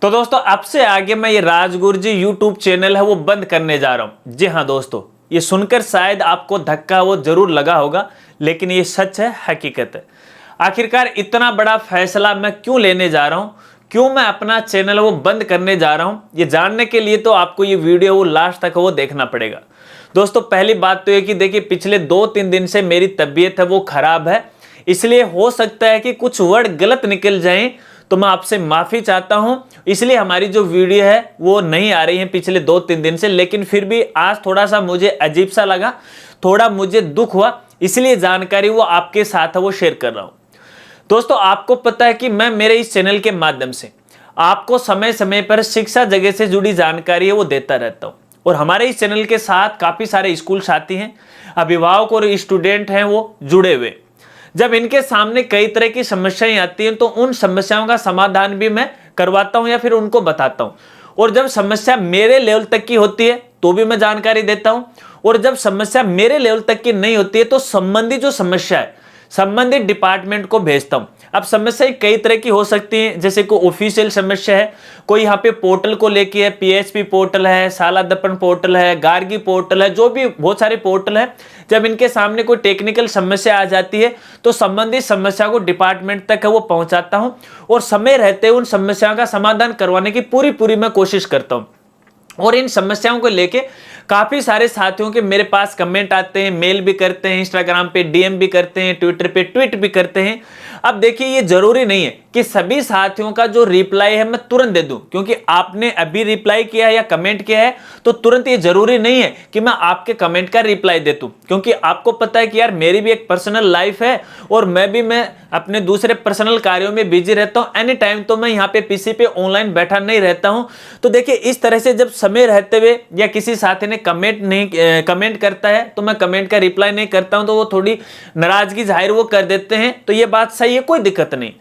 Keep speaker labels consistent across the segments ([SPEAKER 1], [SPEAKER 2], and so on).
[SPEAKER 1] तो दोस्तों अब से आगे मैं ये राजगुरु जी यूट्यूब चैनल है वो बंद करने जा रहा हूं। जी हाँ दोस्तों, ये सुनकर शायद आपको धक्का वो जरूर लगा होगा, लेकिन ये सच है, हकीकत है। आखिरकार इतना बड़ा फैसला मैं क्यों लेने जा रहा हूं, क्यों मैं अपना चैनल वो बंद करने जा रहा हूं, ये जानने के लिए तो आपको ये वीडियो वो लास्ट तक वो देखना पड़ेगा। दोस्तों पहली बात तो ये कि देखिए, पिछले 2-3 दिन से मेरी तबीयत है वो खराब है, इसलिए हो सकता है कि कुछ वर्ड गलत निकल जाएं, तो मैं आपसे माफी चाहता हूं। इसलिए हमारी जो वीडियो है वो नहीं आ रही है पिछले 2-3 दिन से, लेकिन फिर भी आज थोड़ा सा मुझे अजीब सा लगा, थोड़ा मुझे दुख हुआ, इसलिए जानकारी वो आपके साथ वो शेयर कर रहा हूं। दोस्तों आपको पता है कि मैं मेरे इस चैनल के माध्यम से आपको समय समय पर शिक्षा जगह से जुड़ी जानकारी है वो देता रहता हूं, और हमारे इस चैनल के साथ काफी सारे स्कूल साथी हैं, अभिभावक और स्टूडेंट हैं वो जुड़े हुए। जब इनके सामने कई तरह की समस्याएं आती हैं तो उन समस्याओं का समाधान भी मैं करवाता हूं या फिर उनको बताता हूं। और जब समस्या मेरे लेवल तक की होती है तो भी मैं जानकारी देता हूं, और जब समस्या मेरे लेवल तक की नहीं होती है तो संबंधित जो समस्या है संबंधित डिपार्टमेंट को भेजता हूं। अब समस्या कई तरह की हो सकती है, जैसे कोई ऑफिशियल समस्या है, कोई यहाँ पे पोर्टल को लेके है, पीएचपी पोर्टल है, शाला दर्पण पोर्टल है, गार्गी पोर्टल है, जो भी बहुत सारे पोर्टल है। जब इनके सामने कोई टेक्निकल समस्या आ जाती है तो संबंधित समस्या को डिपार्टमेंट तक है वो पहुंचाता हूं, और समय रहते उन समस्याओं का समाधान करवाने की पूरी मैं कोशिश करता हूं। और इन समस्याओं को लेके काफी सारे साथियों के मेरे पास कमेंट आते हैं, मेल भी करते हैं, इंस्टाग्राम पे डीएम भी करते हैं, ट्विटर पे ट्वीट भी करते हैं। अब देखिए, ये जरूरी नहीं है कि सभी साथियों का जो रिप्लाई है मैं तुरंत दे दूं, क्योंकि आपने अभी रिप्लाई किया है या कमेंट किया है तो तुरंत ये जरूरी नहीं है कि मैं आपके कमेंट का रिप्लाई दे दूं, क्योंकि आपको पता है कि यार मेरी भी एक पर्सनल लाइफ है और मैं अपने दूसरे पर्सनल कार्यों में बिजी रहता हूं। एनी टाइम तो मैं यहाँ पे पीसी पे ऑनलाइन बैठा नहीं रहता हूं। तो देखिए, इस तरह से जब समय रहते हुए या किसी साथी ने कमेंट करता है तो मैं कमेंट का रिप्लाई नहीं करता हूं, तो वो थोड़ी नाराजगी जाहिर वो कर देते हैं, तो ये बात सही है, कोई दिक्कत नहीं।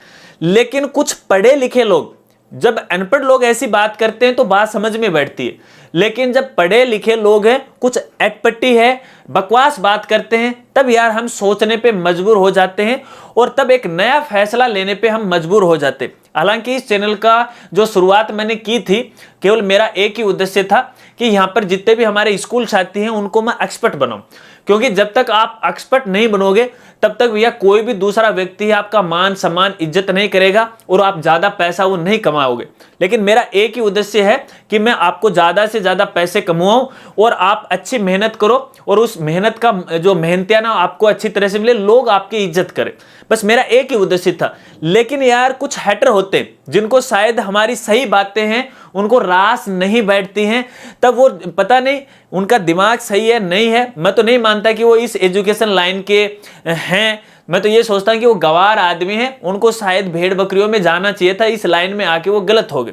[SPEAKER 1] लेकिन कुछ पढ़े लिखे लोग, जब अनपढ़ लोग ऐसी बात करते हैं तो बात समझ में बैठती है, लेकिन जब पढ़े लिखे लोग हैं, कुछ अटपटी है, बकवास बात करते हैं, तब यार हम सोचने पे मजबूर हो जाते हैं, और तब एक नया फैसला लेने पे हम मजबूर हो जाते हैं। हालांकि इस चैनल का जो शुरुआत मैंने की थी, केवल मेरा एक ही उद्देश्य था कि यहाँ पर जितने भी हमारे स्कूल साथी हैं उनको मैं एक्सपर्ट बनाऊं, क्योंकि जब तक आप एक्सपर्ट नहीं बनोगे तब तक भैया कोई भी दूसरा व्यक्ति है आपका मान सम्मान इज्जत नहीं करेगा और आप ज्यादा पैसा वो नहीं कमाओगे। लेकिन मेरा एक ही उद्देश्य है कि मैं आपको ज्यादा से ज्यादा पैसे कमाऊं और आप अच्छी मेहनत करो, और उस मेहनत का जो मेहनतियाना आपको अच्छी तरह से मिले, लोग आपकी इज्जत करें। बस मेरा एक ही उद्देश्य था। लेकिन यार कुछ हैटर होते हैं जिनको शायद हमारी सही बातें हैं उनको रास नहीं बैठती हैं, तब वो पता नहीं उनका दिमाग सही है नहीं है। मैं तो नहीं मानता कि वो इस एजुकेशन लाइन के हैं, मैं तो ये सोचता हूं कि वो गवार आदमी हैं, उनको शायद भेड़ बकरियों में जाना चाहिए था, इस लाइन में आके वो गलत हो गए।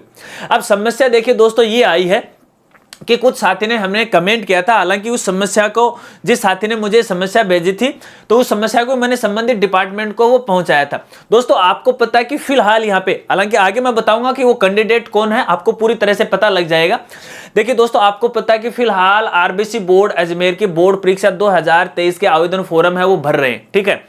[SPEAKER 1] अब समस्या देखिए दोस्तों ये आई है कि कुछ साथी ने हमने कमेंट किया था, हालांकि उस समस्या को, जिस साथी ने मुझे समस्या भेजी थी, तो उस समस्या को मैंने संबंधित डिपार्टमेंट को वो पहुंचाया था। दोस्तों आपको पता है कि फिलहाल यहाँ पे, हालांकि आगे मैं बताऊंगा कि वो कैंडिडेट कौन है, आपको पूरी तरह से पता लग जाएगा। देखिए दोस्तों, आपको पता है कि फिलहाल आरबीसी बोर्ड अजमेर की बोर्ड परीक्षा 2023 के आवेदन फॉर्म है वो भर रहे हैं, ठीक है।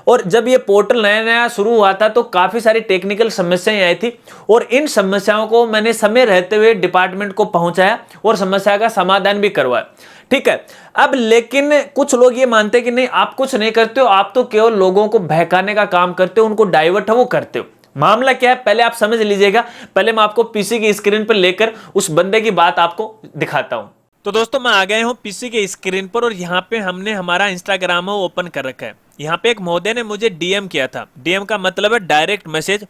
[SPEAKER 1] और जब ये पोर्टल नया नया शुरू हुआ था तो काफी सारी टेक्निकल समस्याएं आई थी, और इन समस्याओं को मैंने समय रहते हुए डिपार्टमेंट को पहुंचाया और समस्या का समाधान भी करवाया, ठीक है। अब लेकिन कुछ लोग ये मानते हैं कि नहीं, आप कुछ नहीं करते हो, आप तो केवल लोगों को बहकाने का काम करते हो, उनको डाइवर्ट है वो करते हो। मामला क्या है पहले आप समझ लीजिएगा। पहले मैं आपको पीसी की स्क्रीन पर लेकर उस बंदे की बात आपको दिखाता हूं। तो दोस्तों मैं आ गए हूं पीसी के स्क्रीन पर, और यहाँ पे हमने हमारा इंस्टाग्राम ओपन कर रखा है। यहाँ पे एक महोदय ने मुझे डीएम किया था। डीएम का मतलब है डायरेक्ट मैसेज।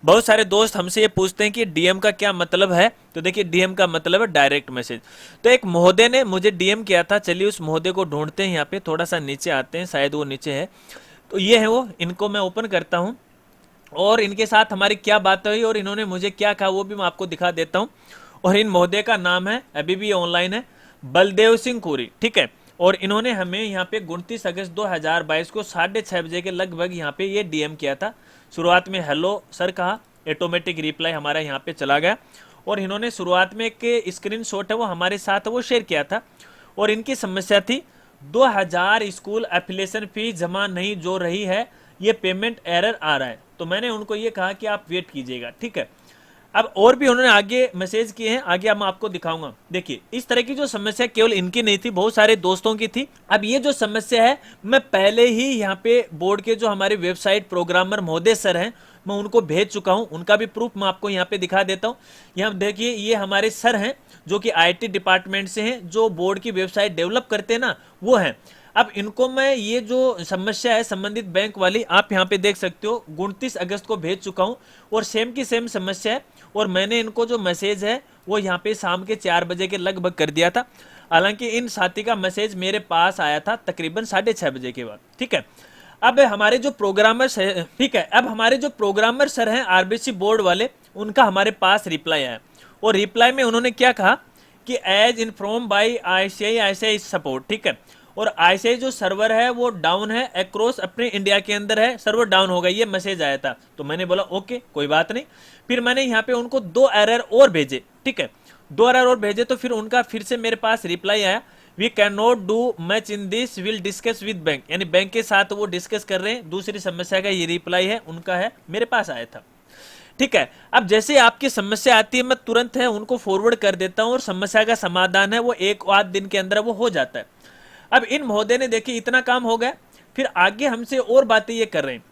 [SPEAKER 1] बहुत सारे दोस्त हमसे ये पूछते हैं कि डीएम का क्या मतलब है, तो देखिए डीएम का मतलब है डायरेक्ट मैसेज। तो एक महोदय ने मुझे डीएम किया था, चलिए उस महोदय को ढूंढते हैं। यहाँ पे थोड़ा सा नीचे आते हैं, शायद वो नीचे है, तो ये है वो। इनको मैं ओपन करता हूँ और इनके साथ हमारी क्या बात हुई और इन्होंने मुझे क्या कहा वो भी मैं आपको दिखा देता हूँ। और इन महोदय का नाम है, अभी भी ऑनलाइन है, बलदेव सिंह कोरी, ठीक है। और इन्होंने हमें यहाँ पे 29 अगस्त 2022 को 6:30 बजे के लगभग यहाँ पे ये डीएम किया था। शुरुआत में हेलो सर कहा, ऑटोमेटिक रिप्लाई हमारा यहाँ पे चला गया, और इन्होंने शुरुआत में एक स्क्रीनशॉट है वो हमारे साथ वो शेयर किया था। और इनकी समस्या थी 2000 स्कूल एफिलिएशन फीस जमा नहीं जो रही है, ये पेमेंट एरर आ रहा है। तो मैंने उनको ये कहा कि आप वेट कीजिएगा, ठीक है। अब और भी उन्होंने आगे मैसेज किए हैं, आगे मैं आपको दिखाऊंगा। देखिए इस तरह की जो समस्या केवल इनकी नहीं थी, बहुत सारे दोस्तों की थी। अब ये जो समस्या है मैं पहले ही यहाँ पे बोर्ड के जो हमारे वेबसाइट प्रोग्रामर महोदय सर हैं मैं उनको भेज चुका हूँ, उनका भी प्रूफ मैं आपको यहाँ पे दिखा देता हूँ। यहाँ देखिए ये हमारे सर हैं जो कि IT डिपार्टमेंट से हैं, जो बोर्ड की वेबसाइट डेवलप करते हैं ना वो हैं। अब इनको मैं ये जो समस्या है संबंधित बैंक वाली आप यहाँ पे देख सकते हो 29 अगस्त को भेज चुका हूँ और सेम की सेम समस्या है। और मैंने इनको जो मैसेज है वो यहाँ पे शाम के 4 बजे के लगभग कर दिया था। हालांकि इन साथी का मैसेज मेरे पास आया था तकरीबन 6:30 बजे के बाद। ठीक है, अब हमारे जो प्रोग्रामर ठीक है, अब हमारे जो प्रोग्रामर सर हैं RBC बोर्ड वाले, उनका हमारे पास रिप्लाई आया और रिप्लाई में उन्होंने क्या कहा कि as inform by ICICI support. ठीक है, और ICICI जो सर्वर है वो डाउन है अक्रॉस अपने इंडिया के अंदर है, सर्वर डाउन हो गया, ये मैसेज आया था। तो मैंने बोला ओके कोई बात नहीं। फिर मैंने यहाँ पे उनको 2 एरर और भेजे। ठीक है, 2 एरर और भेजे तो फिर उनका फिर से मेरे पास रिप्लाई आया, we can not do much in this, will discuss with bank, यानी बैंक के साथ वो डिस्कस कर रहे हैं। दूसरी समस्या का ये रिप्लाई है उनका, है मेरे पास आया था। ठीक है, अब जैसे आपकी समस्या आती है मैं तुरंत है उनको फॉरवर्ड कर देता हूं और समस्या का समाधान है वो 1 आध दिन के अंदर वो हो जाता है। अब इन महोदय ने देखिए इतना काम हो गया, फिर आगे हमसे और बातें ये कर रहे हैं,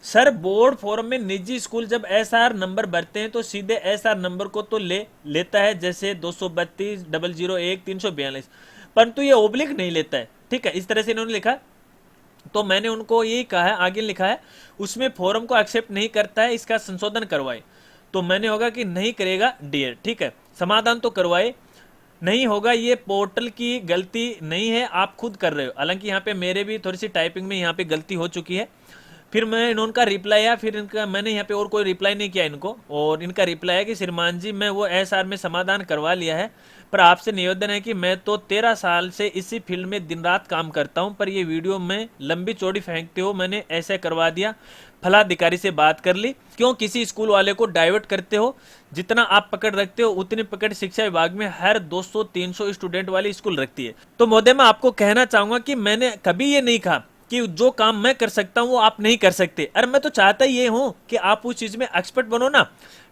[SPEAKER 1] सर बोर्ड फॉर्म में निजी स्कूल जब SR नंबर भरते हैं तो सीधे SR नंबर को तो लेता है, जैसे 232 001 342, परंतु ये ओब्लिक नहीं लेता है। ठीक है, इस तरह से इन्होंने लिखा। तो मैंने उनको यही कहा है, आगे लिखा है उसमें फॉर्म को एक्सेप्ट नहीं करता है, इसका संशोधन करवाए। तो मैंने होगा कि नहीं करेगा डियर। ठीक है, समाधान तो करवाए, नहीं होगा, ये पोर्टल की गलती नहीं है, आप खुद कर रहे हो। हालांकि यहाँ पे मेरे भी थोड़ी सी टाइपिंग में यहाँ पे गलती हो चुकी है। फिर मैं इनका रिप्लाई आया, फिर इनका मैंने यहाँ पे और कोई रिप्लाई नहीं किया इनको, और इनका रिप्लाई है कि श्रीमान जी मैं वो SR में समाधान करवा लिया है, पर आपसे निवेदन है कि मैं तो 13 साल से इसी फील्ड में दिन रात काम करता हूँ, पर ये वीडियो में लंबी चौड़ी फेंकते हो, मैंने ऐसे करवा दिया, फला अधिकारी से बात कर ली, क्यों किसी स्कूल वाले को डाइवर्ट करते हो, जितना आप पकड़ रखते हो उतनी पकड़ शिक्षा विभाग में हर 200-300 स्टूडेंट वाली स्कूल रखती है। तो महोदय मैं आपको कहना चाहूंगा कि मैंने कभी ये नहीं कहा कि जो काम मैं कर सकता हूं वो आप नहीं कर सकते, अरे मैं तो चाहता ही ये हूं कि आप उस चीज में एक्सपर्ट बनो ना।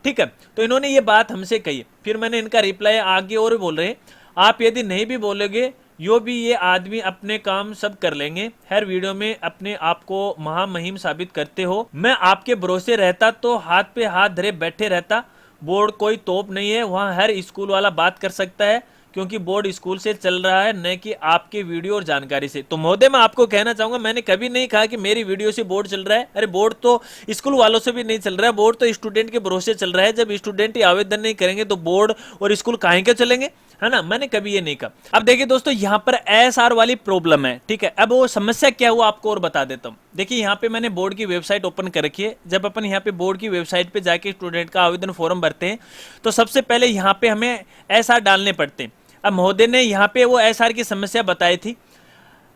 [SPEAKER 1] ठीक है, तो इन्होंने ये बात हमसे कही। फिर मैंने इनका रिप्लाई आगे और बोल रहे हैं, आप यदि नहीं भी बोलोगे यो भी ये आदमी अपने काम सब कर लेंगे, हर वीडियो में अपने आप को महामहिम साबित करते हो, मैं आपके भरोसे रहता तो हाथ पे हाथ धरे बैठे रहता, बोर्ड कोई तोप नहीं है, वहाँ हर स्कूल वाला बात कर सकता है, क्योंकि बोर्ड स्कूल से चल रहा है न कि आपके वीडियो और जानकारी से। तो महोदय मैं आपको कहना चाहूंगा मैंने कभी नहीं कहा कि मेरी वीडियो से बोर्ड चल रहा है, अरे बोर्ड तो स्कूल वालों से भी नहीं चल रहा है, बोर्ड तो स्टूडेंट के भरोसे चल रहा है। जब स्टूडेंट ही आवेदन नहीं करेंगे तो बोर्ड और स्कूल काहे के चलेंगे, है ना, मैंने कभी ये नहीं कहा। अब देखिए दोस्तों यहाँ पर SR वाली प्रॉब्लम है। ठीक है, अब वो समस्या क्या हुआ आपको और बता देता हूँ। देखिए यहाँ पे मैंने बोर्ड की वेबसाइट ओपन कर रखी है। जब अपन यहाँ पे बोर्ड की वेबसाइट पे जाके स्टूडेंट का आवेदन फॉर्म भरते हैं तो सबसे पहले यहाँ पे हमें SR डालने पड़ते हैं। अब महोदय ने यहाँ पे वो SR की समस्या बताई थी।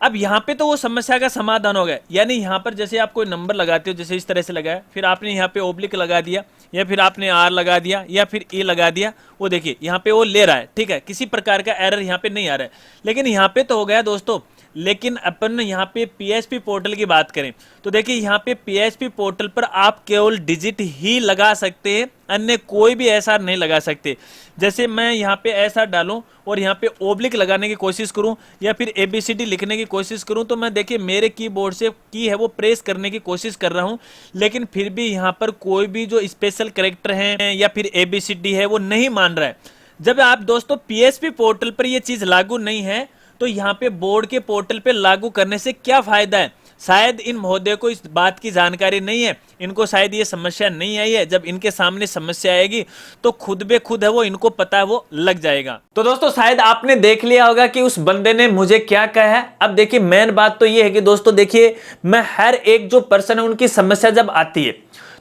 [SPEAKER 1] अब यहाँ पे तो वो समस्या का समाधान हो गया, यानी यहाँ पर जैसे आप कोई नंबर लगाते हो, जैसे इस तरह से लगाया, फिर आपने यहाँ पे ओब्लिक लगा दिया, या फिर आपने R लगा दिया, या फिर E लगा दिया, वो देखिए यहाँ पे वो ले रहा है। ठीक है, किसी प्रकार का एरर यहाँ पे नहीं आ रहा है, लेकिन यहाँ पे तो हो गया दोस्तों। लेकिन अपन यहाँ पे PHP पोर्टल की बात करें तो देखिए यहाँ पे PHP पोर्टल पर आप केवल डिजिट ही लगा सकते हैं, अन्य कोई भी SR नहीं लगा सकते। जैसे मैं यहाँ पे SR डालूं और यहाँ पे ओब्लिक लगाने की कोशिश करूं या फिर ABCD लिखने की कोशिश करूं तो मैं देखिए मेरे कीबोर्ड से की है वो प्रेस करने की कोशिश कर रहा हूं, लेकिन फिर भी यहाँ पर कोई भी जो स्पेशल कैरेक्टर है या फिर ABCD है वो नहीं मान रहा है। जब आप दोस्तों PHP पोर्टल पर ये चीज लागू नहीं है तो यहाँ पे बोर्ड के पोर्टल पे लागू करने से क्या फायदा है। शायद इन महोदय को इस बात की जानकारी नहीं है, इनको शायद ये समस्या नहीं आई है। जब इनके सामने समस्या आएगी तो खुद बे खुद है वो इनको पता है वो लग जाएगा। तो दोस्तों शायद आपने देख लिया होगा कि उस बंदे ने मुझे क्या कहा है। अब देखिए मेन बात तो ये है कि दोस्तों देखिए मैं हर एक जो पर्सन है उनकी समस्या जब आती है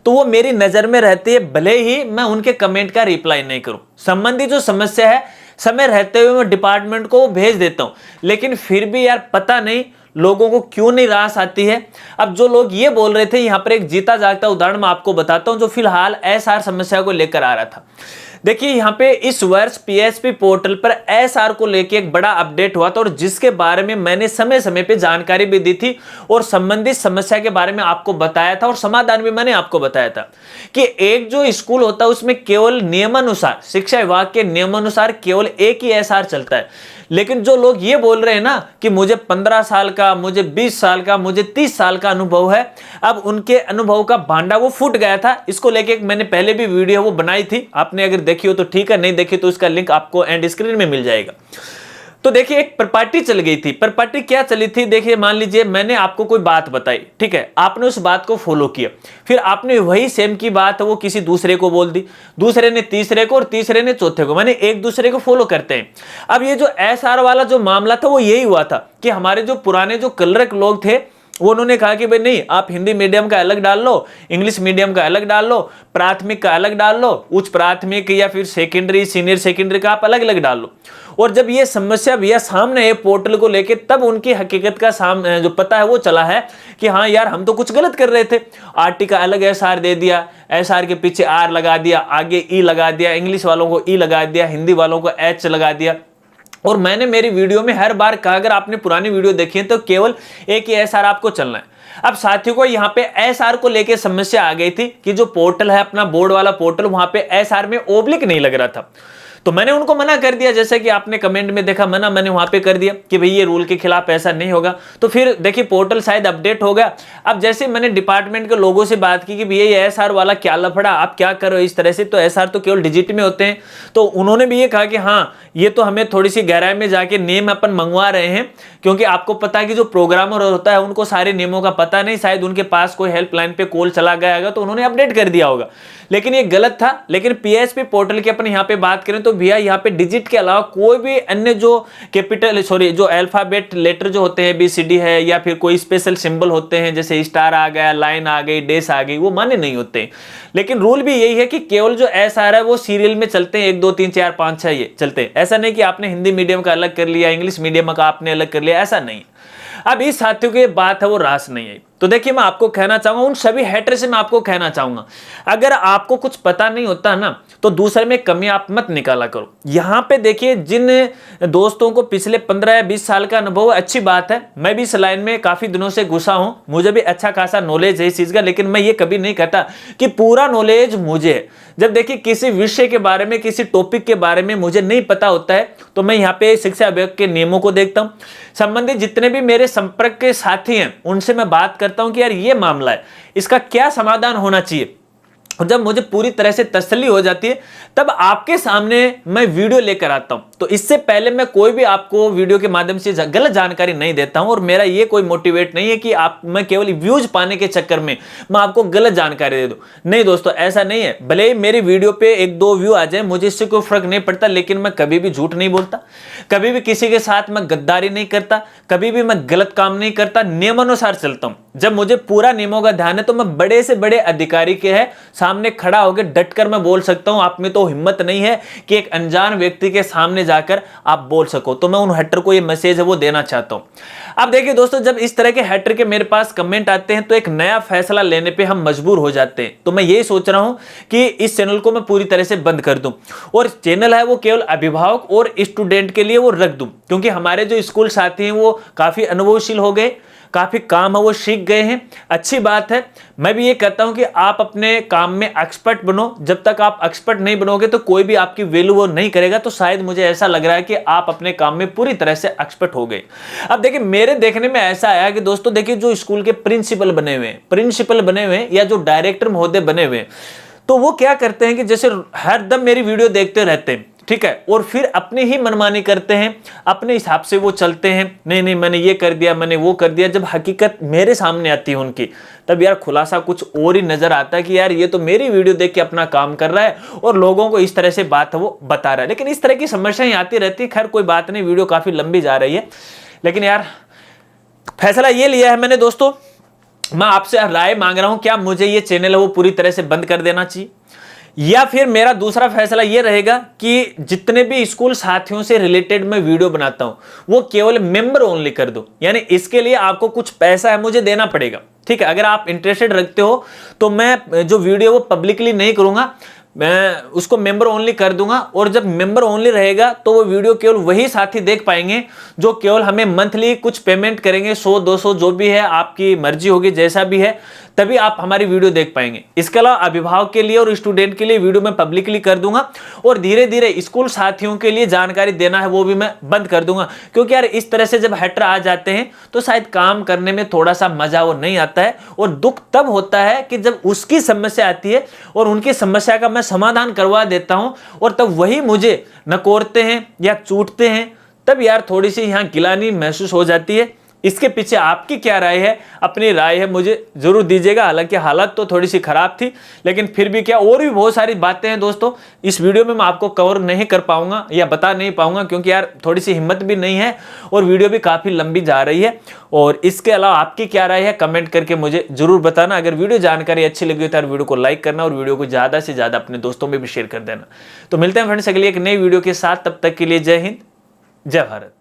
[SPEAKER 1] तो वो मेरी नजर में रहती है, भले ही मैं उनके कमेंट का रिप्लाई नहीं करूं। संबंधित जो समस्या है समय रहते हुए मैं डिपार्टमेंट को भेज देता हूं, लेकिन फिर भी यार पता नहीं लोगों को क्यों नहीं रास आती है। अब जो लोग ये बोल रहे थे, यहाँ पर एक जीता जागता उदाहरण मैं आपको बताता हूं जो फिलहाल SR समस्या को लेकर आ रहा था। देखिए यहाँ पे इस वर्ष पीएसपी पोर्टल पर एसआर को लेके एक बड़ा अपडेट हुआ था और जिसके बारे में मैंने समय समय पे जानकारी भी दी थी और संबंधित समस्या के बारे में आपको बताया था और समाधान भी मैंने आपको बताया था कि एक जो स्कूल होता है उसमें केवल नियमानुसार, शिक्षा विभाग के नियमानुसार केवल एक ही एसआर चलता है। लेकिन जो लोग ये बोल रहे हैं ना कि मुझे 15 साल का, मुझे 20 साल का, मुझे 30 साल का अनुभव है, अब उनके अनुभव का भांडा वो फूट गया था। इसको लेके मैंने पहले भी वीडियो वो बनाई थी, आपने अगर देखी हो तो ठीक है, नहीं देखी तो उसका लिंक आपको एंड स्क्रीन में मिल जाएगा। तो देखिए एक प्रपार्टी चल गई थी। प्रपार्टी क्या चली थी, देखिए मान लीजिए मैंने आपको कोई बात बताई, ठीक है, आपने उस बात को फॉलो किया, फिर आपने वही सेम की बात वो किसी दूसरे को बोल दी, दूसरे ने तीसरे को और तीसरे ने चौथे को, माने एक दूसरे को फॉलो करते हैं। अब ये जो एसआर वाला जो मामला था वो यही हुआ था कि हमारे जो पुराने जो क्लर्क लोग थे वो उन्होंने कहा कि भाई नहीं, आप हिंदी मीडियम का अलग डाल लो, इंग्लिश मीडियम का अलग डाल लो, प्राथमिक का अलग डाल लो, उच्च प्राथमिक या फिर सेकेंडरी, सीनियर सेकेंडरी का आप अलग अलग डाल लो। और जब ये समस्या भैया सामने है पोर्टल को लेके, तब उनकी हकीकत का जो पता है वो चला है कि हाँ यार हम तो कुछ गलत कर रहे थे। आरटी का अलग एसआर दे दिया, एसआर के पीछे आर लगा दिया, आगे ई लगा दिया, इंग्लिश वालों को ई लगा दिया, हिंदी वालों को एच लगा दिया। और मैंने मेरी वीडियो में हर बार कहा, अगर आपने पुरानी वीडियो देखी है तो केवल एक ही एसआर आपको चलना है। अब साथियों को यहाँ पे एसआर को लेके समस्या आ गई थी कि जो पोर्टल है अपना बोर्ड वाला पोर्टल, वहां पे एसआर में ओब्लिक नहीं लग रहा था। तो मैंने उनको मना कर दिया, जैसे कि आपने कमेंट में देखा मना मैंने वहां पे कर दिया कि भाई ये रूल के खिलाफ ऐसा नहीं होगा। तो फिर देखिए पोर्टल शायद अपडेट हो गया। अब जैसे मैंने डिपार्टमेंट के लोगों से बात की कि भैया ये एसआर वाला क्या लफड़ा, आप क्या करो इस तरह से, तो एसआर तो केवल डिजिट में होते हैं। तो उन्होंने भी ये कहा कि हाँ ये तो हमें थोड़ी सी गहराई में जाके नियम अपन मंगवा रहे हैं, क्योंकि आपको पता है कि जो प्रोग्रामर होता है उनको सारे नियमों का पता नहीं, शायद उनके पास कोई हेल्पलाइन पे कॉल चला गया होगा तो उन्होंने अपडेट कर दिया होगा, लेकिन ये गलत था। लेकिन पीएसपी पोर्टल की अपन यहाँ पे बात करें तो भैया यहाँ पे डिजिट के अलावा कोई भी अन्य जो जो अल्फाबेट लेटर जो होते हैं, बीसीडी है या फिर कोई स्पेशल सिंबल होते हैं जैसे स्टार आ गया, लाइन आ गई, डैश आ गई, वो मान्य नहीं होते। लेकिन रूल भी यही है कि केवल जो एसआर है वो सीरियल में चलते हैं, 1 2 3 4 5 6 ये चलते हैं। ऐसा नहीं कि आपने हिंदी मीडियम का अलग कर लिया, इंग्लिश मीडियम का आपने अलग कर लिया, ऐसा नहीं। अब इस साथियों की बात है वो रास नहीं आई। तो देखिए मैं आपको कहना चाहूंगा, उन सभी हेटर से मैं आपको कहना चाहूंगा, अगर आपको कुछ पता नहीं होता ना तो दूसरे में कमी आप मत निकाला करो। यहां पे देखिए जिन दोस्तों को पिछले 15 या 20 साल का अनुभव, अच्छी बात है, मैं भी इस लाइन में काफी दिनों से घुसा हूं, मुझे भी अच्छा खासा नॉलेज है इस चीज का, लेकिन मैं ये कभी नहीं कहता कि पूरा नॉलेज मुझे है। जब देखिए किसी विषय के बारे में, किसी टॉपिक के बारे में मुझे नहीं पता होता है तो मैं यहाँ पे शिक्षा विभाग के नियमों को देखता हूँ, संबंधित जितने भी मेरे संपर्क के साथी हैं उनसे मैं बात करता हूं कि यार ये मामला है, इसका क्या समाधान होना चाहिए। और जब मुझे पूरी तरह से तसल्ली हो जाती है तब आपके सामने मैं वीडियो लेकर आता हूं। तो इससे पहले मैं कोई भी आपको वीडियो के माध्यम से गलत जानकारी नहीं देता हूं, और मेरा ये कोई मोटिवेट नहीं है कि मैं केवल व्यूज पाने के चक्कर में मैं आपको गलत जानकारी दे दूं। नहीं दोस्तों, ऐसा नहीं है। भले ही मेरी वीडियो पे 1 2 व्यू आ जाए, मुझे इससे कोई फर्क नहीं पड़ता, लेकिन मैं कभी भी झूठ नहीं बोलता, कभी भी किसी के साथ मैं गद्दारी नहीं करता, कभी भी मैं गलत काम नहीं करता, नियमानुसार चलता हूं। जब मुझे पूरा नियमों का ध्यान है तो मैं बड़े से बड़े अधिकारी के है सामने खड़ा होकर डटकर मैं बोल सकता हूं। आप में तो हिम्मत नहीं है कि एक अनजान व्यक्ति के सामने जाकर आप बोल सको। तो मैं उन हेटर को ये मैसेज है वो देना चाहता हूं। अब देखिए दोस्तों, जब इस तरह के हेटर के मेरे पास कमेंट आते हैं तो एक नया फैसला लेने पे हम मजबूर हो जाते हैं। तो मैं यही सोच रहा हूं कि इस चैनल को मैं पूरी तरह से बंद कर दूं और चैनल है वो केवल अभिभावक और स्टूडेंट के लिए वो रख दूं, क्योंकि हमारे जो स्कूल साथी हैं वो काफी अनुभवशील हो गए, काफी काम है वो सीख गए हैं। अच्छी बात है। मैं भी ये कहता हूं कि आप अपने काम में एक्सपर्ट बनो। जब तक आप एक्सपर्ट नहीं बनोगे तो कोई भी आपकी वैल्यू वो नहीं करेगा। तो शायद मुझे ऐसा लग रहा है कि आप अपने काम में पूरी तरह से एक्सपर्ट हो गए। अब देखिए मेरे देखने में ऐसा आया कि दोस्तों देखिए जो स्कूल के प्रिंसिपल बने हुए हैं या जो डायरेक्टर महोदय बने हुए हैं, तो वो क्या करते हैं कि जैसे हर दम मेरी वीडियो देखते रहते हैं, ठीक है, और फिर अपनी ही मनमानी करते हैं, अपने हिसाब से वो चलते हैं। नहीं मैंने ये कर दिया, मैंने वो कर दिया। जब हकीकत मेरे सामने आती है उनकी, तब यार खुलासा कुछ और ही नजर आता है कि यार ये तो मेरी वीडियो देख के अपना काम कर रहा है और लोगों को इस तरह से बात है वो बता रहा है। लेकिन इस तरह की समस्याएं आती रहती है। खैर कोई बात नहीं, वीडियो काफी लंबी जा रही है, लेकिन यार फैसला ये लिया है मैंने दोस्तों, मैं आपसे राय मांग रहा हूं, क्या मुझे ये चैनल है वो पूरी तरह से बंद कर देना चाहिए, या फिर मेरा दूसरा फैसला यह रहेगा कि जितने भी स्कूल साथियों से रिलेटेड मैं वीडियो बनाता हूं वो केवल मेंबर ओनली कर दो। यानी इसके लिए आपको कुछ पैसा है मुझे देना पड़ेगा, ठीक है। अगर आप इंटरेस्टेड रखते हो तो मैं जो वीडियो वो पब्लिकली नहीं करूंगा, मैं उसको मेंबर ओनली कर दूंगा। और जब मेंबर ओनली रहेगा तो वो वीडियो केवल वही साथी देख पाएंगे जो केवल हमें मंथली कुछ पेमेंट करेंगे, 100-200 जो भी है, आपकी मर्जी होगी जैसा भी है, तभी आप हमारी वीडियो देख पाएंगे। इसके अलावा अभिभावक के लिए और स्टूडेंट के लिए वीडियो मैं पब्लिकली कर दूंगा और धीरे धीरे स्कूल साथियों के लिए जानकारी देना है वो भी मैं बंद कर दूंगा, क्योंकि यार इस तरह से जब हैटर आ जाते हैं तो शायद काम करने में थोड़ा सा मजा वो नहीं आता है। और दुख तब होता है कि जब उसकी समस्या आती है और उनकी समस्या का मैं समाधान करवा देता हूं और तब वही मुझे नकोरते हैं या चूटते हैं, तब यार थोड़ी सी यहां गिलानी महसूस हो जाती है। इसके पीछे आपकी क्या राय है, अपनी राय है मुझे जरूर दीजिएगा। हालांकि हालत तो थोड़ी सी खराब थी, लेकिन फिर भी क्या, और भी बहुत सारी बातें हैं दोस्तों इस वीडियो में मैं आपको कवर नहीं कर पाऊंगा या बता नहीं पाऊंगा, क्योंकि यार थोड़ी सी हिम्मत भी नहीं है और वीडियो भी काफी लंबी जा रही है। और इसके अलावा आपकी क्या राय है कमेंट करके मुझे जरूर बताना। अगर वीडियो जानकारी अच्छी लगी हो तो वीडियो को लाइक करना और वीडियो को ज्यादा से ज्यादा अपने दोस्तों में भी शेयर कर देना। तो मिलते हैं फ्रेंड्स अगली एक नई वीडियो के साथ, तब तक के लिए जय हिंद, जय भारत।